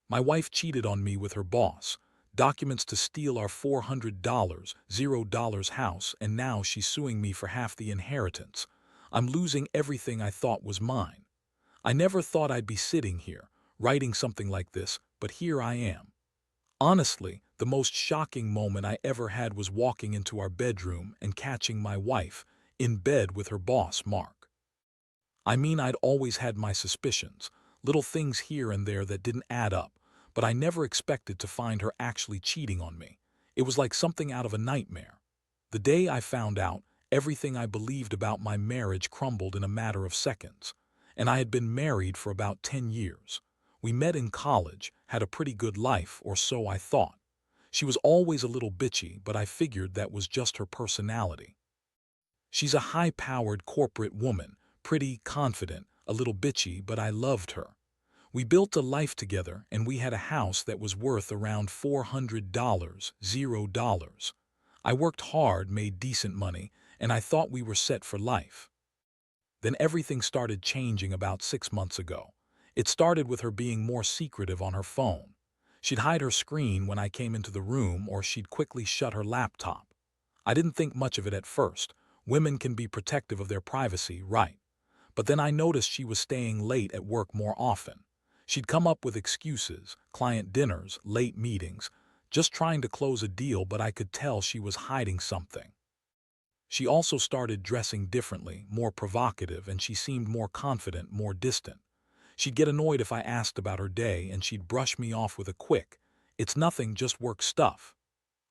My wife cheated on me with her boss, documents to steal our $400, $0 house, and now she's suing me for half the inheritance. I'm losing everything I thought was mine. I never thought I'd be sitting here, writing something like this, but here I am. Honestly, the most shocking moment I ever had was walking into our bedroom and catching my wife in bed with her boss, Mark. I mean, I'd always had my suspicions, little things here and there that didn't add up, but I never expected to find her actually cheating on me. It was like something out of a nightmare. The day I found out, everything I believed about my marriage crumbled in a matter of seconds. And I had been married for about 10 years. We met in college, had a pretty good life, or so I thought. She was always a little bitchy, but I figured that was just her personality. She's a high-powered corporate woman, pretty, confident, a little bitchy, but I loved her. We built a life together, and we had a house that was worth around $400, $0. I worked hard, made decent money, and I thought we were set for life. Then everything started changing about 6 months ago. It started with her being more secretive on her phone. She'd hide her screen when I came into the room, or she'd quickly shut her laptop. I didn't think much of it at first. Women can be protective of their privacy, right? But then I noticed she was staying late at work more often. She'd come up with excuses, client dinners, late meetings, just trying to close a deal, but I could tell she was hiding something. She also started dressing differently, more provocative, and she seemed more confident, more distant. She'd get annoyed if I asked about her day, and she'd brush me off with a quick, "It's nothing, just work stuff."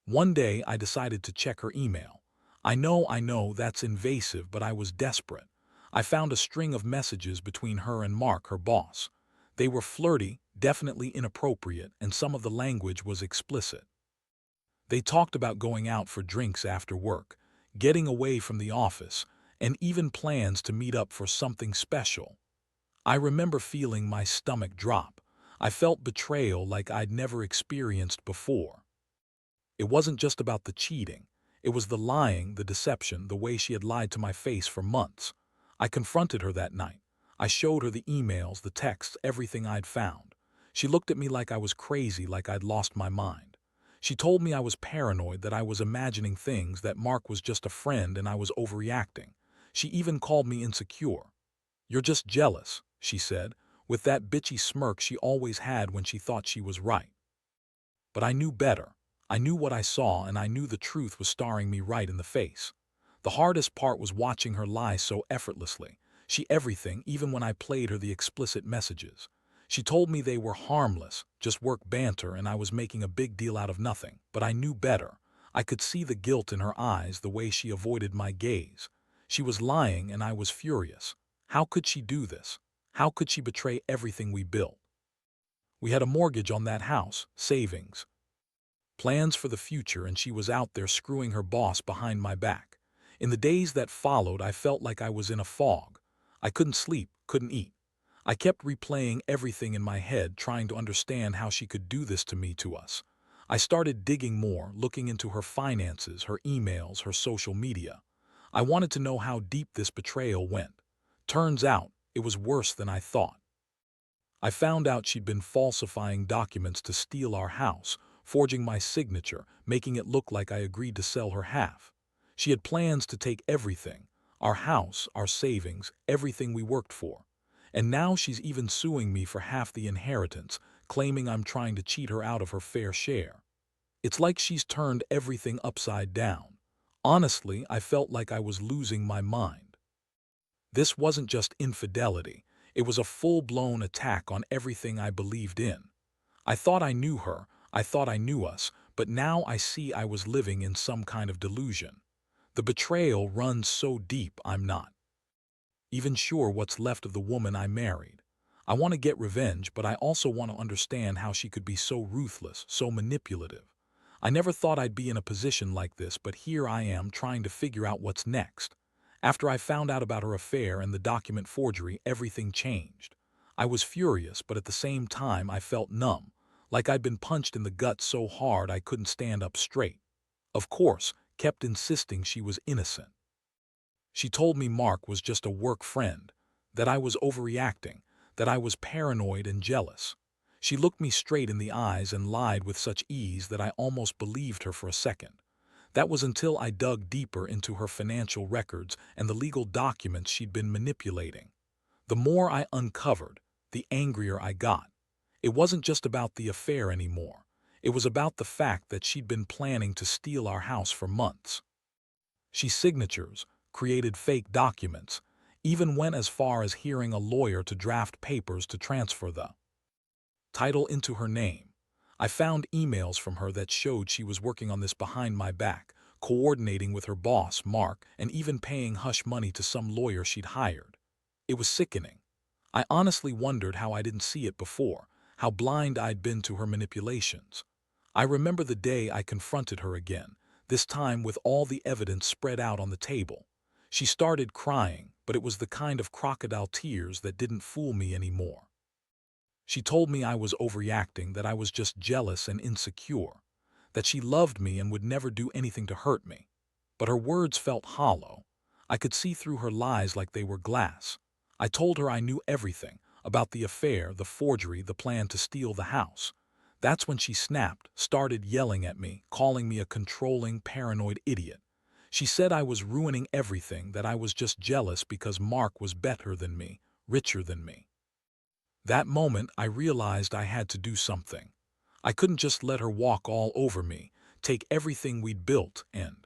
One day, I decided to check her email. I know, that's invasive, but I was desperate. I found a string of messages between her and Mark, her boss. They were flirty, definitely inappropriate, and some of the language was explicit. They talked about going out for drinks after work, getting away from the office, and even plans to meet up for something special. I remember feeling my stomach drop. I felt betrayal like I'd never experienced before. It wasn't just about the cheating. It was the lying, the deception, the way she had lied to my face for months. I confronted her that night. I showed her the emails, the texts, everything I'd found. She looked at me like I was crazy, like I'd lost my mind. She told me I was paranoid, that I was imagining things, that Mark was just a friend and I was overreacting. She even called me insecure. "You're just jealous," she said, with that bitchy smirk she always had when she thought she was right. But I knew better. I knew what I saw, and I knew the truth was staring me right in the face. The hardest part was watching her lie so effortlessly. She everything, even when I played her the explicit messages. She told me they were harmless, just work banter, and I was making a big deal out of nothing. But I knew better. I could see the guilt in her eyes, the way she avoided my gaze. She was lying, and I was furious. How could she do this? How could she betray everything we built? We had a mortgage on that house, savings, plans for the future, and she was out there screwing her boss behind my back. In the days that followed, I felt like I was in a fog. I couldn't sleep, couldn't eat. I kept replaying everything in my head, trying to understand how she could do this to me, to us. I started digging more, looking into her finances, her emails, her social media. I wanted to know how deep this betrayal went. Turns out, it was worse than I thought. I found out she'd been falsifying documents to steal our house, forging my signature, making it look like I agreed to sell her half. She had plans to take everything, our house, our savings, everything we worked for. And now she's even suing me for half the inheritance, claiming I'm trying to cheat her out of her fair share. It's like she's turned everything upside down. Honestly, I felt like I was losing my mind. This wasn't just infidelity. It was a full-blown attack on everything I believed in. I thought I knew her, I thought I knew us, but now I see I was living in some kind of delusion. The betrayal runs so deep I'm not even sure what's left of the woman I married. I want to get revenge, but I also want to understand how she could be so ruthless, so manipulative. I never thought I'd be in a position like this, but here I am trying to figure out what's next. After I found out about her affair and the document forgery, everything changed. I was furious, but at the same time I felt numb, like I'd been punched in the gut so hard I couldn't stand up straight. Of course, kept insisting she was innocent. She told me Mark was just a work friend, that I was overreacting, that I was paranoid and jealous. She looked me straight in the eyes and lied with such ease that I almost believed her for a second. That was until I dug deeper into her financial records and the legal documents she'd been manipulating. The more I uncovered, the angrier I got. It wasn't just about the affair anymore. It was about the fact that she'd been planning to steal our house for months. She signatures, created fake documents, even went as far as hiring a lawyer to draft papers to transfer the title into her name. I found emails from her that showed she was working on this behind my back, coordinating with her boss, Mark, and even paying hush money to some lawyer she'd hired. It was sickening. I honestly wondered how I didn't see it before, how blind I'd been to her manipulations. I remember the day I confronted her again, this time with all the evidence spread out on the table. She started crying, but it was the kind of crocodile tears that didn't fool me anymore. She told me I was overreacting, that I was just jealous and insecure, that she loved me and would never do anything to hurt me. But her words felt hollow. I could see through her lies like they were glass. I told her I knew everything about the affair, the forgery, the plan to steal the house. That's when she snapped, started yelling at me, calling me a controlling, paranoid idiot. She said I was ruining everything, that I was just jealous because Mark was better than me, richer than me. That moment, I realized I had to do something. I couldn't just let her walk all over me, take everything we'd built, and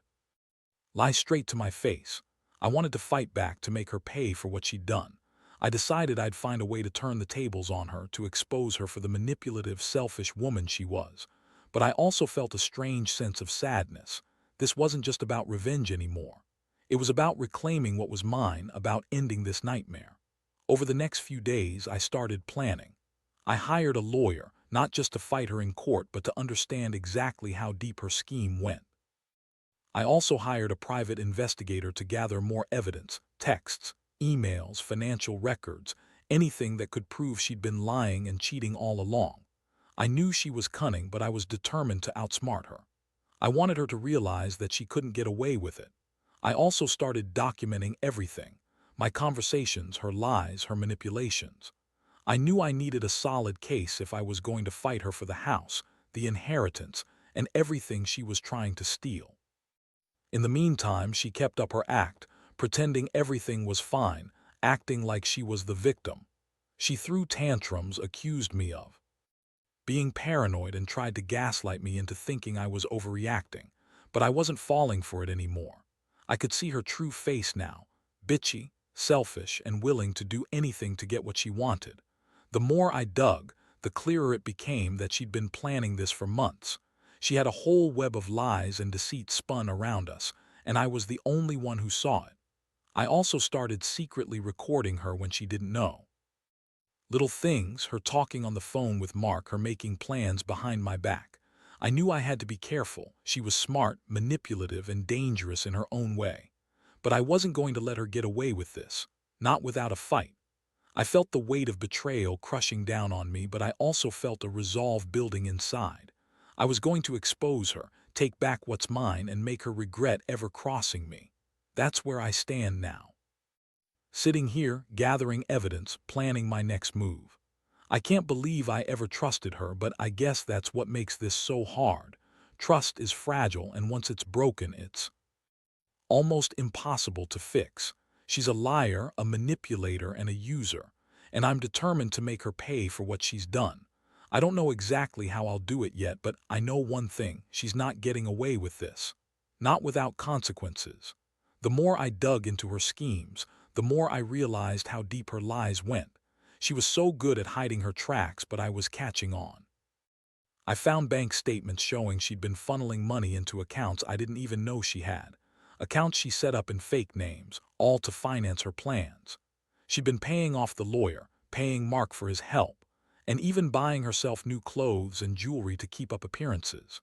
lie straight to my face. I wanted to fight back, to make her pay for what she'd done. I decided I'd find a way to turn the tables on her, to expose her for the manipulative, selfish woman she was. But I also felt a strange sense of sadness. This wasn't just about revenge anymore. It was about reclaiming what was mine, about ending this nightmare. Over the next few days, I started planning. I hired a lawyer, not just to fight her in court, but to understand exactly how deep her scheme went. I also hired a private investigator to gather more evidence, texts, emails, financial records, anything that could prove she'd been lying and cheating all along. I knew she was cunning, but I was determined to outsmart her. I wanted her to realize that she couldn't get away with it. I also started documenting everything: my conversations, her lies, her manipulations. I knew I needed a solid case if I was going to fight her for the house, the inheritance, and everything she was trying to steal. In the meantime, she kept up her act, pretending everything was fine, acting like she was the victim. She threw tantrums, accused me of being paranoid, and tried to gaslight me into thinking I was overreacting. But I wasn't falling for it anymore. I could see her true face now: bitchy, selfish, and willing to do anything to get what she wanted. The more I dug, the clearer it became that she'd been planning this for months. She had a whole web of lies and deceit spun around us, and I was the only one who saw it. I also started secretly recording her when she didn't know. Little things: her talking on the phone with Mark, her making plans behind my back. I knew I had to be careful. She was smart, manipulative, and dangerous in her own way. But I wasn't going to let her get away with this. Not without a fight. I felt the weight of betrayal crushing down on me, but I also felt a resolve building inside. I was going to expose her, take back what's mine, and make her regret ever crossing me. That's where I stand now. Sitting here, gathering evidence, planning my next move. I can't believe I ever trusted her, but I guess that's what makes this so hard. Trust is fragile, and once it's broken, it's almost impossible to fix. She's a liar, a manipulator, and a user, and I'm determined to make her pay for what she's done. I don't know exactly how I'll do it yet, but I know one thing: she's not getting away with this. Not without consequences. The more I dug into her schemes, the more I realized how deep her lies went. She was so good at hiding her tracks, but I was catching on. I found bank statements showing she'd been funneling money into accounts I didn't even know she had. Accounts she set up in fake names, all to finance her plans. She'd been paying off the lawyer, paying Mark for his help, and even buying herself new clothes and jewelry to keep up appearances.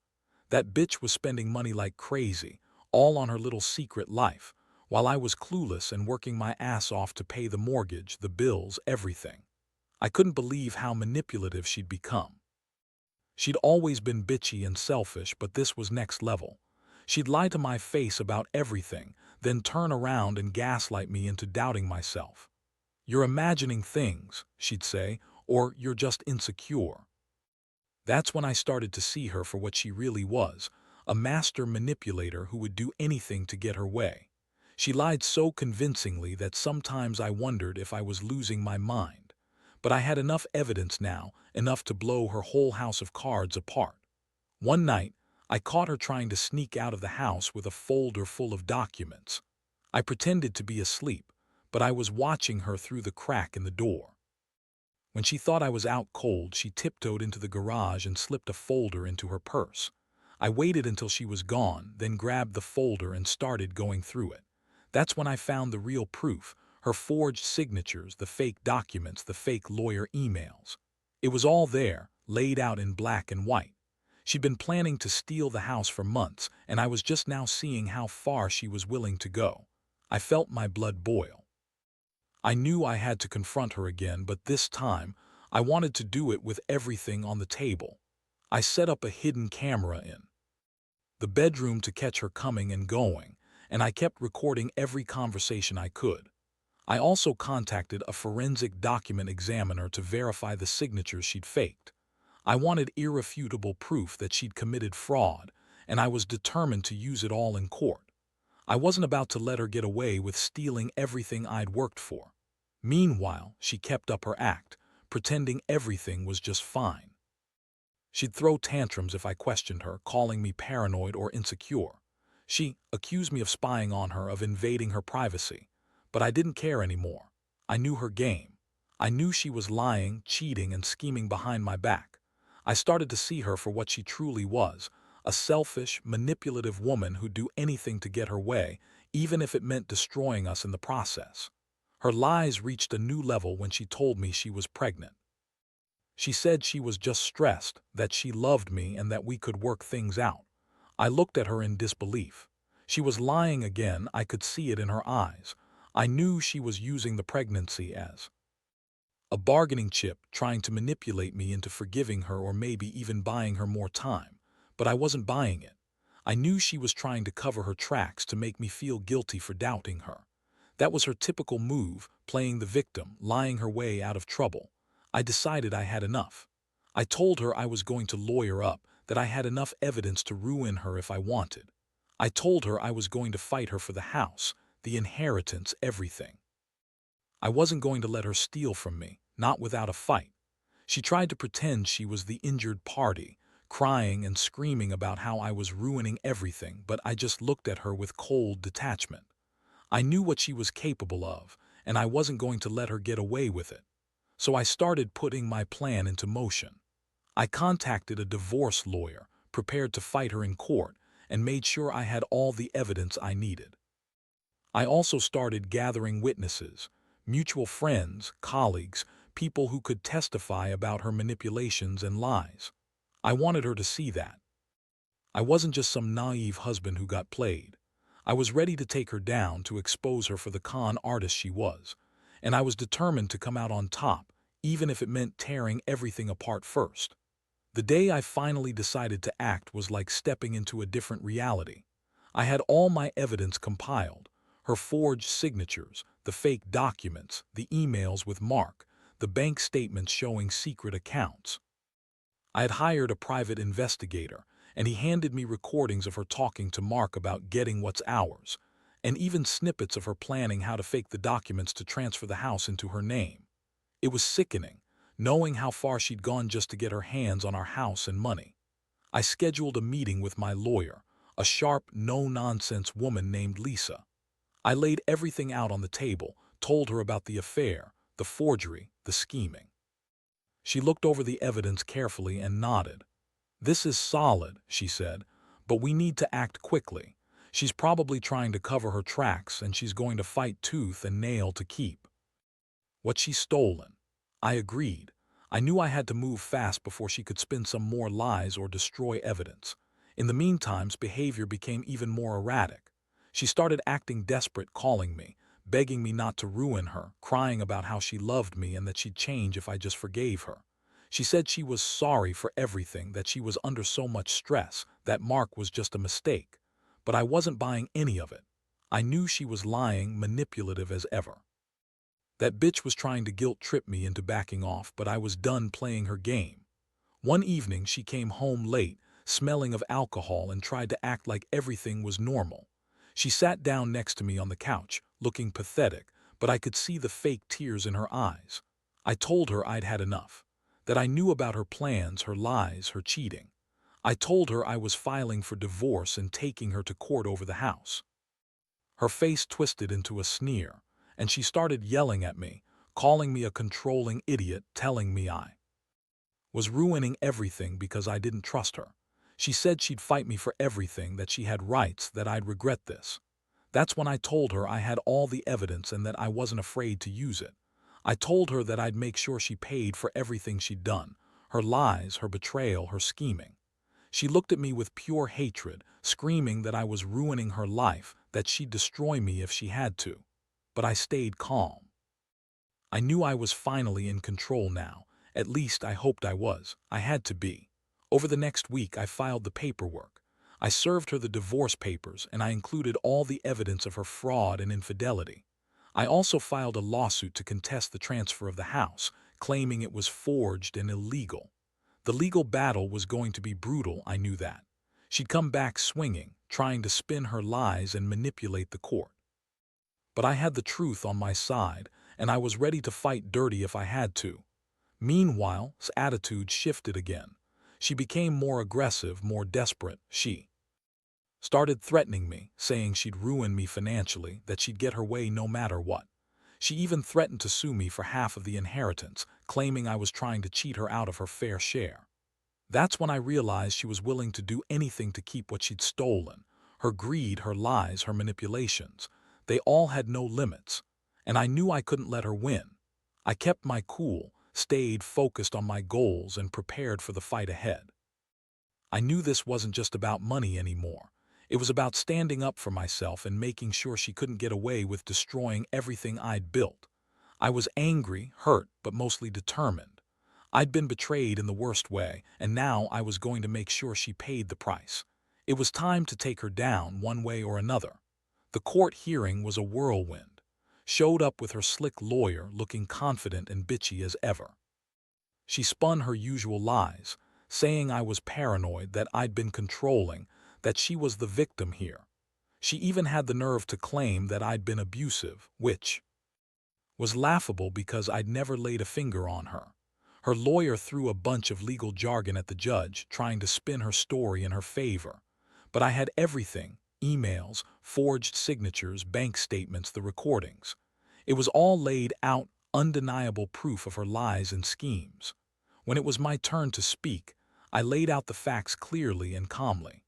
That bitch was spending money like crazy, all on her little secret life, while I was clueless and working my ass off to pay the mortgage, the bills, everything. I couldn't believe how manipulative she'd become. She'd always been bitchy and selfish, but this was next level. She'd lie to my face about everything, then turn around and gaslight me into doubting myself. "You're imagining things," she'd say, "or you're just insecure." That's when I started to see her for what she really was, a master manipulator who would do anything to get her way. She lied so convincingly that sometimes I wondered if I was losing my mind. But I had enough evidence now, enough to blow her whole house of cards apart. One night, I caught her trying to sneak out of the house with a folder full of documents. I pretended to be asleep, but I was watching her through the crack in the door. When she thought I was out cold, she tiptoed into the garage and slipped a folder into her purse. I waited until she was gone, then grabbed the folder and started going through it. That's when I found the real proof, her forged signatures, the fake documents, the fake lawyer emails. It was all there, laid out in black and white. She'd been planning to steal the house for months, and I was just now seeing how far she was willing to go. I felt my blood boil. I knew I had to confront her again, but this time, I wanted to do it with everything on the table. I set up a hidden camera in the bedroom to catch her coming and going, and I kept recording every conversation I could. I also contacted a forensic document examiner to verify the signatures she'd faked. I wanted irrefutable proof that she'd committed fraud, and I was determined to use it all in court. I wasn't about to let her get away with stealing everything I'd worked for. Meanwhile, she kept up her act, pretending everything was just fine. She'd throw tantrums if I questioned her, calling me paranoid or insecure. She accused me of spying on her, of invading her privacy. But I didn't care anymore. I knew her game. I knew she was lying, cheating, and scheming behind my back. I started to see her for what she truly was, a selfish, manipulative woman who'd do anything to get her way, even if it meant destroying us in the process. Her lies reached a new level when she told me she was pregnant. She said she was just stressed, that she loved me and that we could work things out. I looked at her in disbelief. She was lying again, I could see it in her eyes. I knew she was using the pregnancy as a bargaining chip, trying to manipulate me into forgiving her or maybe even buying her more time. But I wasn't buying it. I knew she was trying to cover her tracks to make me feel guilty for doubting her. That was her typical move, playing the victim, lying her way out of trouble. I decided I had enough. I told her I was going to lawyer up, that I had enough evidence to ruin her if I wanted. I told her I was going to fight her for the house, the inheritance, everything. I wasn't going to let her steal from me, not without a fight. She tried to pretend she was the injured party, crying and screaming about how I was ruining everything, but I just looked at her with cold detachment. I knew what she was capable of, and I wasn't going to let her get away with it. So I started putting my plan into motion. I contacted a divorce lawyer, prepared to fight her in court, and made sure I had all the evidence I needed. I also started gathering witnesses, mutual friends, colleagues, people who could testify about her manipulations and lies. I wanted her to see that I wasn't just some naive husband who got played. I was ready to take her down, to expose her for the con artist she was, and I was determined to come out on top, even if it meant tearing everything apart first. The day I finally decided to act was like stepping into a different reality. I had all my evidence compiled, her forged signatures, the fake documents, the emails with Mark, the bank statements showing secret accounts. I had hired a private investigator, and he handed me recordings of her talking to Mark about getting what's ours, and even snippets of her planning how to fake the documents to transfer the house into her name. It was sickening, knowing how far she'd gone just to get her hands on our house and money. I scheduled a meeting with my lawyer, a sharp, no-nonsense woman named Lisa. I laid everything out on the table, told her about the affair, the forgery, the scheming. She looked over the evidence carefully and nodded. "This is solid," she said, "but we need to act quickly. She's probably trying to cover her tracks, and she's going to fight tooth and nail to keep what she's stolen." I agreed. I knew I had to move fast before she could spin some more lies or destroy evidence. In the meantime, behavior became even more erratic. She started acting desperate, calling me, begging me not to ruin her, crying about how she loved me and that she'd change if I just forgave her. She said she was sorry for everything, that she was under so much stress, that Mark was just a mistake. But I wasn't buying any of it. I knew she was lying, manipulative as ever. That bitch was trying to guilt-trip me into backing off, but I was done playing her game. One evening she came home late, smelling of alcohol, and tried to act like everything was normal. She sat down next to me on the couch, looking pathetic, but I could see the fake tears in her eyes. I told her I'd had enough, that I knew about her plans, her lies, her cheating. I told her I was filing for divorce and taking her to court over the house. Her face twisted into a sneer, and she started yelling at me, calling me a controlling idiot, telling me I was ruining everything because I didn't trust her. She said she'd fight me for everything, that she had rights, that I'd regret this. That's when I told her I had all the evidence and that I wasn't afraid to use it. I told her that I'd make sure she paid for everything she'd done, her lies, her betrayal, her scheming. She looked at me with pure hatred, screaming that I was ruining her life, that she'd destroy me if she had to. But I stayed calm. I knew I was finally in control now. At least I hoped I was. I had to be. Over the next week I filed the paperwork. I served her the divorce papers, and I included all the evidence of her fraud and infidelity. I also filed a lawsuit to contest the transfer of the house, claiming it was forged and illegal. The legal battle was going to be brutal, I knew that. She'd come back swinging, trying to spin her lies and manipulate the court. But I had the truth on my side, and I was ready to fight dirty if I had to. Meanwhile, her attitude shifted again. She became more aggressive, more desperate. She started threatening me, saying she'd ruin me financially, that she'd get her way no matter what. She even threatened to sue me for half of the inheritance, claiming I was trying to cheat her out of her fair share. That's when I realized she was willing to do anything to keep what she'd stolen. Her greed, her lies, her manipulations, they all had no limits, and I knew I couldn't let her win. I kept my cool, stayed focused on my goals, and prepared for the fight ahead. I knew this wasn't just about money anymore. It was about standing up for myself and making sure she couldn't get away with destroying everything I'd built. I was angry, hurt, but mostly determined. I'd been betrayed in the worst way, and now I was going to make sure she paid the price. It was time to take her down one way or another. The court hearing was a whirlwind. Showed up with her slick lawyer, looking confident and bitchy as ever. She spun her usual lies, saying I was paranoid, that I'd been controlling, that she was the victim here. She even had the nerve to claim that I'd been abusive, which was laughable because I'd never laid a finger on her. Her lawyer threw a bunch of legal jargon at the judge, trying to spin her story in her favor. But I had everything: emails, forged signatures, bank statements, the recordings. It was all laid out, undeniable proof of her lies and schemes. When it was my turn to speak, I laid out the facts clearly and calmly.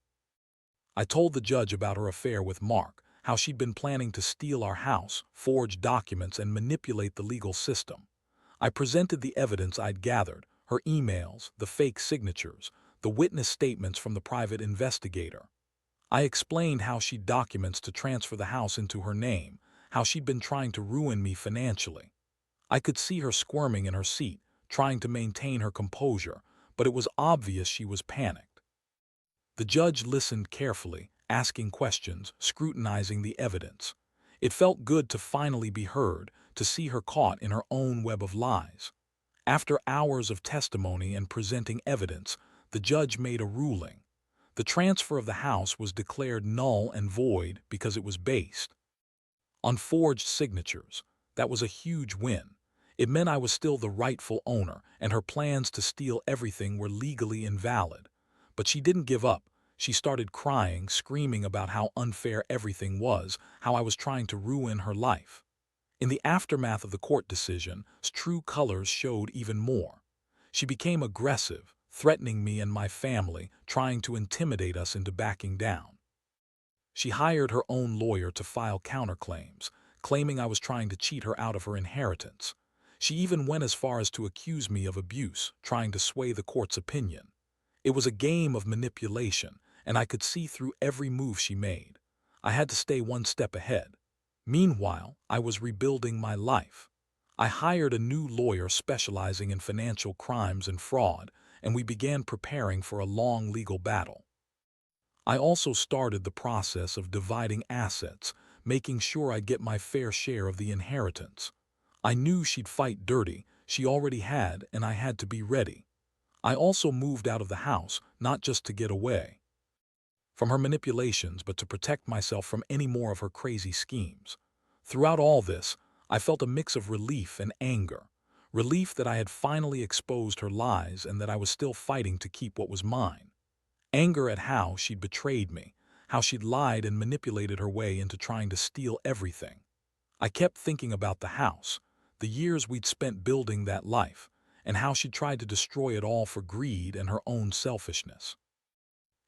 I told the judge about her affair with Mark, how she'd been planning to steal our house, forge documents, and manipulate the legal system. I presented the evidence I'd gathered: her emails, the fake signatures, the witness statements from the private investigator. I explained how she'd documents to transfer the house into her name, how she'd been trying to ruin me financially. I could see her squirming in her seat, trying to maintain her composure, but it was obvious she was panicked. The judge listened carefully, asking questions, scrutinizing the evidence. It felt good to finally be heard, to see her caught in her own web of lies. After hours of testimony and presenting evidence, the judge made a ruling. The transfer of the house was declared null and void because it was based on forged signatures. That was a huge win. It meant I was still the rightful owner, and her plans to steal everything were legally invalid. But she didn't give up. She started crying, screaming about how unfair everything was, how I was trying to ruin her life. In the aftermath of the court decision, true colors showed even more. She became aggressive, threatening me and my family, trying to intimidate us into backing down. She hired her own lawyer to file counterclaims, claiming I was trying to cheat her out of her inheritance. She even went as far as to accuse me of abuse, trying to sway the court's opinion. It was a game of manipulation, and I could see through every move she made. I had to stay one step ahead. Meanwhile, I was rebuilding my life. I hired a new lawyer specializing in financial crimes and fraud, and we began preparing for a long legal battle. I also started the process of dividing assets, making sure I'd get my fair share of the inheritance. I knew she'd fight dirty, she already had, and I had to be ready. I also moved out of the house, not just to get away from her manipulations, but to protect myself from any more of her crazy schemes. Throughout all this, I felt a mix of relief and anger. Relief that I had finally exposed her lies and that I was still fighting to keep what was mine. Anger at how she'd betrayed me, how she'd lied and manipulated her way into trying to steal everything. I kept thinking about the house, the years we'd spent building that life, and how she'd tried to destroy it all for greed and her own selfishness.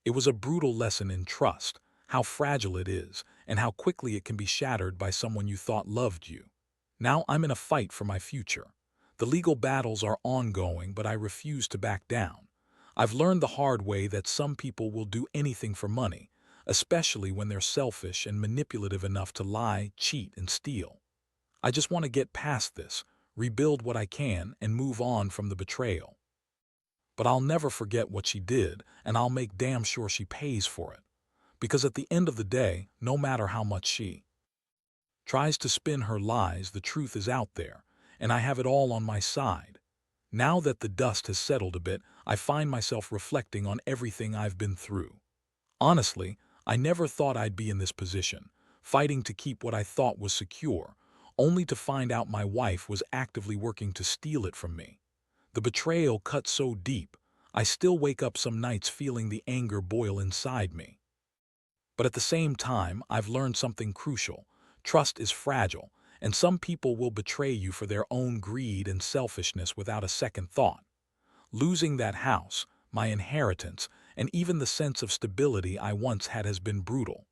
It was a brutal lesson in trust, how fragile it is, and how quickly it can be shattered by someone you thought loved you. Now I'm in a fight for my future. The legal battles are ongoing, but I refuse to back down. I've learned the hard way that some people will do anything for money, especially when they're selfish and manipulative enough to lie, cheat, and steal. I just want to get past this, rebuild what I can, and move on from the betrayal. But I'll never forget what she did, and I'll make damn sure she pays for it. Because at the end of the day, no matter how much she tries to spin her lies, the truth is out there, and I have it all on my side. Now that the dust has settled a bit, I find myself reflecting on everything I've been through. Honestly, I never thought I'd be in this position, fighting to keep what I thought was secure, only to find out my wife was actively working to steal it from me. The betrayal cut so deep, I still wake up some nights feeling the anger boil inside me. But at the same time, I've learned something crucial. Trust is fragile, and some people will betray you for their own greed and selfishness without a second thought. Losing that house, my inheritance, and even the sense of stability I once had has been brutal.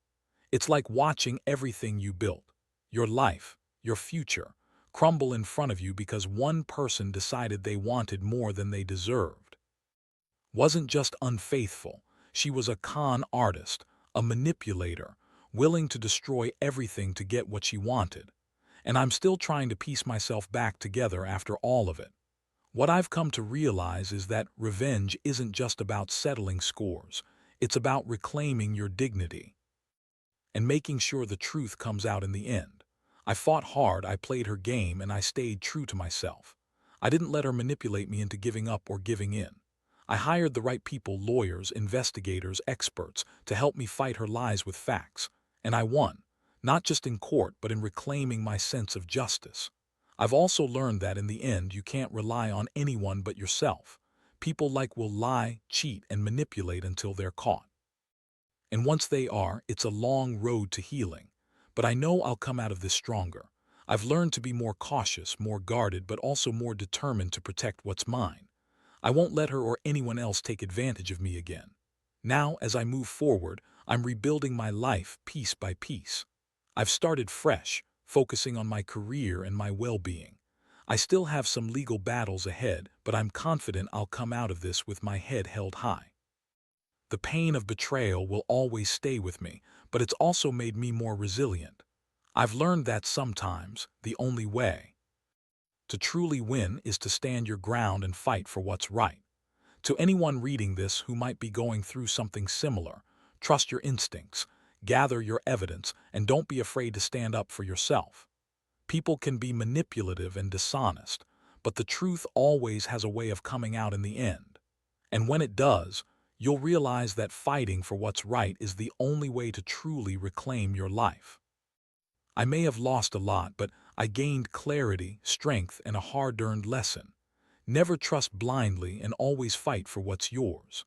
It's like watching everything you built, your life, your future, crumble in front of you because one person decided they wanted more than they deserved. Wasn't just unfaithful, she was a con artist, a manipulator, willing to destroy everything to get what she wanted. And I'm still trying to piece myself back together after all of it. What I've come to realize is that revenge isn't just about settling scores. It's about reclaiming your dignity and making sure the truth comes out in the end. I fought hard, I played her game, and I stayed true to myself. I didn't let her manipulate me into giving up or giving in. I hired the right people, lawyers, investigators, experts, to help me fight her lies with facts. And I won, not just in court, but in reclaiming my sense of justice. I've also learned that in the end, you can't rely on anyone but yourself. People will lie, cheat, and manipulate until they're caught. And once they are, it's a long road to healing. But I know I'll come out of this stronger. I've learned to be more cautious, more guarded, but also more determined to protect what's mine. I won't let her or anyone else take advantage of me again. Now, as I move forward, I'm rebuilding my life piece by piece. I've started fresh, focusing on my career and my well-being. I still have some legal battles ahead, but I'm confident I'll come out of this with my head held high. The pain of betrayal will always stay with me, but it's also made me more resilient. I've learned that sometimes the only way to truly win is to stand your ground and fight for what's right. To anyone reading this who might be going through something similar, trust your instincts, gather your evidence, and don't be afraid to stand up for yourself. People can be manipulative and dishonest, but the truth always has a way of coming out in the end. And when it does, you'll realize that fighting for what's right is the only way to truly reclaim your life. I may have lost a lot, but I gained clarity, strength, and a hard-earned lesson. Never trust blindly and always fight for what's yours.